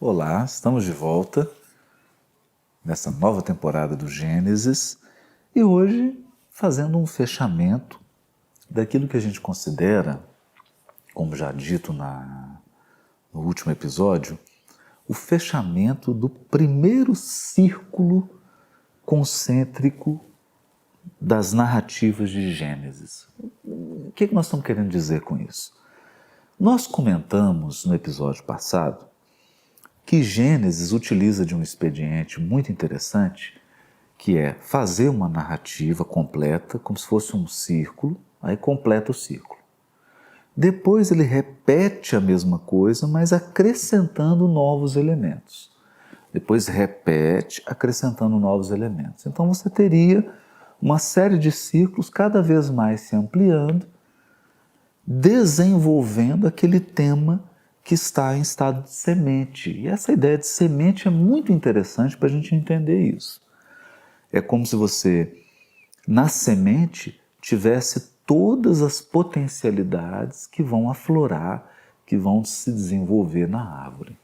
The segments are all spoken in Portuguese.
Olá, estamos de volta nessa nova temporada do Gênesis e hoje fazendo um fechamento daquilo que a gente considera, como já dito no último episódio, o fechamento do primeiro círculo concêntrico das narrativas de Gênesis. O que nós estamos querendo dizer com isso? Nós comentamos no episódio passado que Gênesis utiliza de um expediente muito interessante, que é fazer uma narrativa completa, como se fosse um círculo, aí completa o círculo. Depois ele repete a mesma coisa, mas acrescentando novos elementos. Depois repete, acrescentando novos elementos. Então você teria uma série de círculos cada vez mais se ampliando, desenvolvendo aquele tema que está em estado de semente. E essa ideia de semente é muito interessante para a gente entender isso. É como se você, na semente, tivesse todas as potencialidades que vão aflorar, que vão se desenvolver na árvore.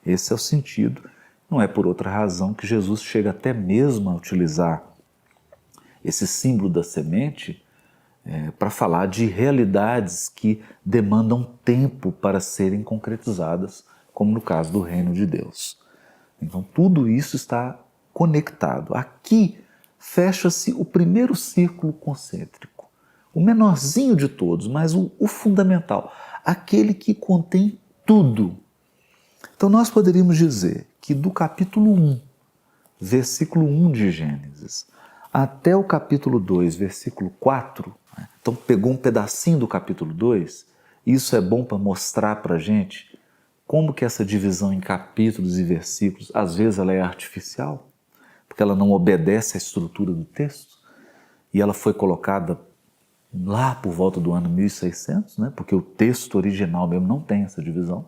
Esse é o sentido. Não é por outra razão que Jesus chega até mesmo a utilizar esse símbolo da semente para falar de realidades que demandam tempo para serem concretizadas, como no caso do reino de Deus. Então tudo isso está conectado. Aqui fecha-se o primeiro círculo concêntrico, o menorzinho de todos, mas o fundamental, aquele que contém tudo. Então nós poderíamos dizer que do capítulo 1, versículo 1 de Gênesis, até o capítulo 2, versículo 4, então pegou um pedacinho do capítulo 2, isso é bom para mostrar para a gente como que essa divisão em capítulos e versículos, às vezes ela é artificial, porque ela não obedece à estrutura do texto, e ela foi colocada lá por volta do ano 1600, porque o texto original mesmo não tem essa divisão,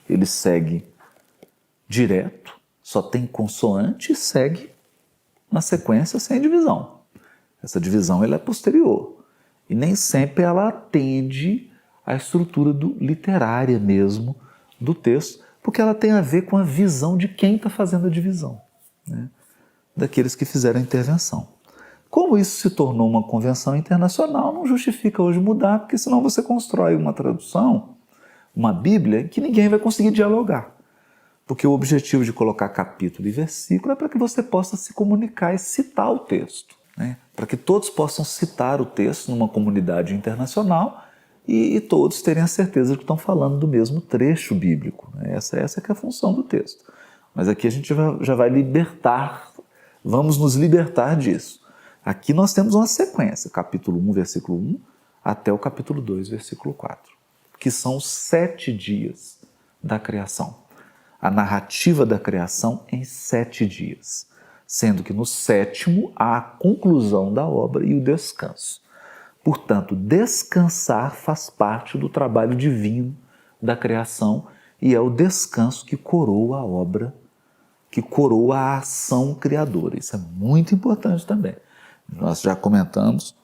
ele segue direto, só tem consoante e segue na sequência sem divisão. Essa divisão ela é posterior e nem sempre ela atende à estrutura literária mesmo do texto, porque ela tem a ver com a visão de quem está fazendo a divisão, daqueles que fizeram a intervenção. Como isso se tornou uma convenção internacional, não justifica hoje mudar, porque senão você constrói uma tradução, uma Bíblia, que ninguém vai conseguir dialogar. Porque o objetivo de colocar capítulo e versículo é para que você possa se comunicar e citar o texto, para que todos possam citar o texto numa comunidade internacional e todos terem a certeza de que estão falando do mesmo trecho bíblico. Essa que é a função do texto. Mas aqui a gente já vai vamos nos libertar disso. Aqui nós temos uma sequência, capítulo 1, versículo 1, até o capítulo 2, versículo 4, que são os 7 dias da criação. A narrativa da criação em 7 dias, sendo que no 7º há a conclusão da obra e o descanso. Portanto, descansar faz parte do trabalho divino da criação e é o descanso que coroa a obra, que coroa a ação criadora. Isso é muito importante também. Nós já comentamos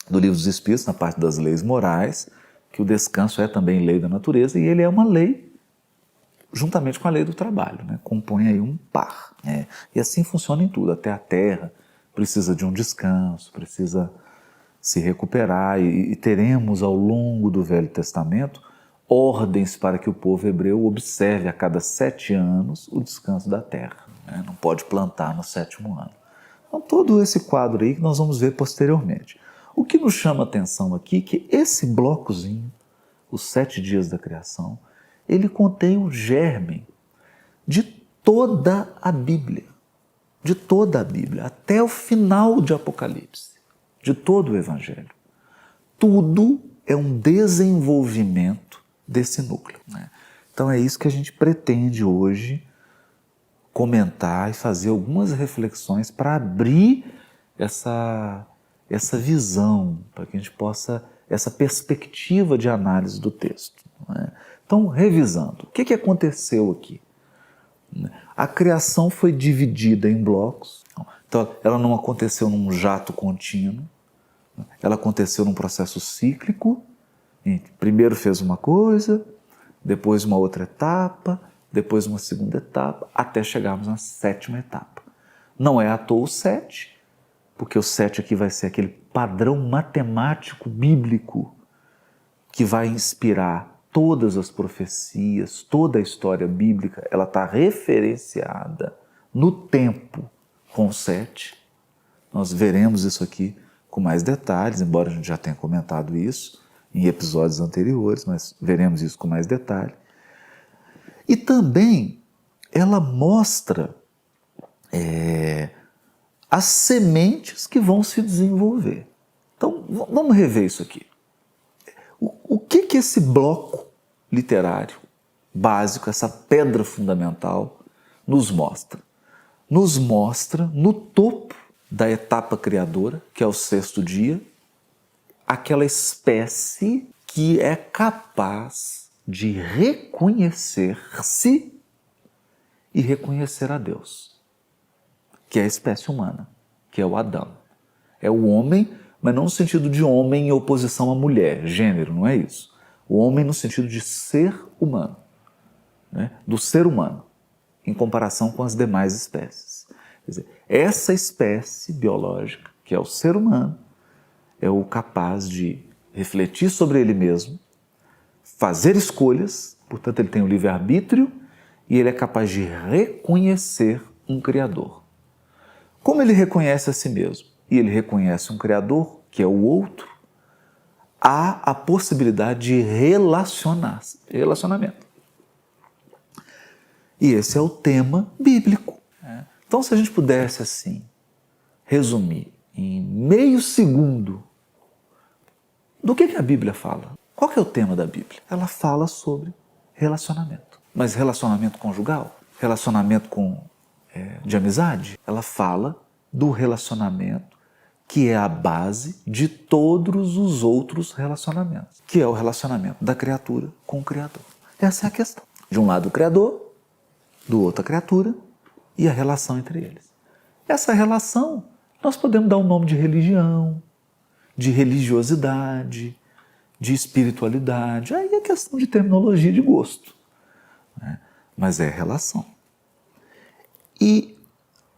no Livro dos Espíritos, na parte das leis morais, que o descanso é também lei da natureza e ele é uma lei juntamente com a lei do trabalho, compõe aí um par. E assim funciona em tudo, até a terra precisa de um descanso, precisa se recuperar e teremos ao longo do Velho Testamento ordens para que o povo hebreu observe a cada 7 anos o descanso da terra. Não pode plantar no 7º ano. Então todo esse quadro aí que nós vamos ver posteriormente. O que nos chama a atenção aqui é que esse blocozinho, os 7 dias da criação, ele contém o germe de toda a Bíblia, até o final de Apocalipse, de todo o Evangelho. Tudo é um desenvolvimento desse núcleo. Então é isso que a gente pretende hoje comentar e fazer algumas reflexões para abrir essa visão, para que a gente possa, essa perspectiva de análise do texto. Então, revisando, o que aconteceu aqui? A criação foi dividida em blocos, então ela não aconteceu num jato contínuo, ela aconteceu num processo cíclico, primeiro fez uma coisa, depois uma outra etapa, depois uma segunda etapa, até chegarmos na sétima etapa. Não é à toa o 7, porque o 7 aqui vai ser aquele padrão matemático bíblico que vai inspirar todas as profecias, toda a história bíblica, ela está referenciada no tempo com o 7. Nós veremos isso aqui com mais detalhes, embora a gente já tenha comentado isso em episódios anteriores, mas veremos isso com mais detalhe. E também ela mostra as sementes que vão se desenvolver. Então, vamos rever isso aqui. O que esse bloco literário básico, essa pedra fundamental, nos mostra? Nos mostra, no topo da etapa criadora, que é o 6º dia, aquela espécie que é capaz de reconhecer-se e reconhecer a Deus, que é a espécie humana, que é o Adão. É o homem, mas não no sentido de homem em oposição à mulher, gênero, não é isso. O homem no sentido de ser humano, né? Do ser humano, em comparação com as demais espécies. Quer dizer, essa espécie biológica, que é o ser humano, é o capaz de refletir sobre ele mesmo, fazer escolhas, portanto ele tem o livre-arbítrio e ele é capaz de reconhecer um Criador. Como ele reconhece a si mesmo e ele reconhece um Criador, que é o outro, há a possibilidade de relacionamento. E esse é o tema bíblico. Então, se a gente pudesse, assim, resumir em meio segundo do que a Bíblia fala. Qual que é o tema da Bíblia? Ela fala sobre relacionamento. Mas relacionamento conjugal? Relacionamento de amizade? Ela fala do relacionamento que é a base de todos os outros relacionamentos, que é o relacionamento da criatura com o Criador. Essa é a questão. De um lado o Criador, do outro a criatura e a relação entre eles. Essa relação nós podemos dar o nome de religião, de religiosidade, de espiritualidade. Aí é questão de terminologia, de gosto, né? Mas é relação. E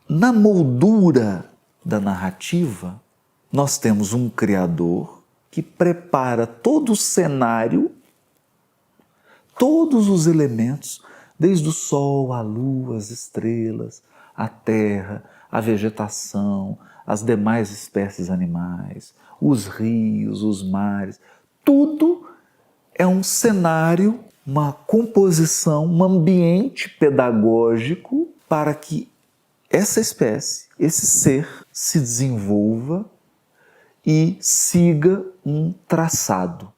na moldura da narrativa, nós temos um Criador que prepara todo o cenário, todos os elementos, desde o sol, a lua, as estrelas, a terra, a vegetação, as demais espécies animais, os rios, os mares, tudo é um cenário, uma composição, um ambiente pedagógico para que essa espécie, esse ser, se desenvolva e siga um traçado.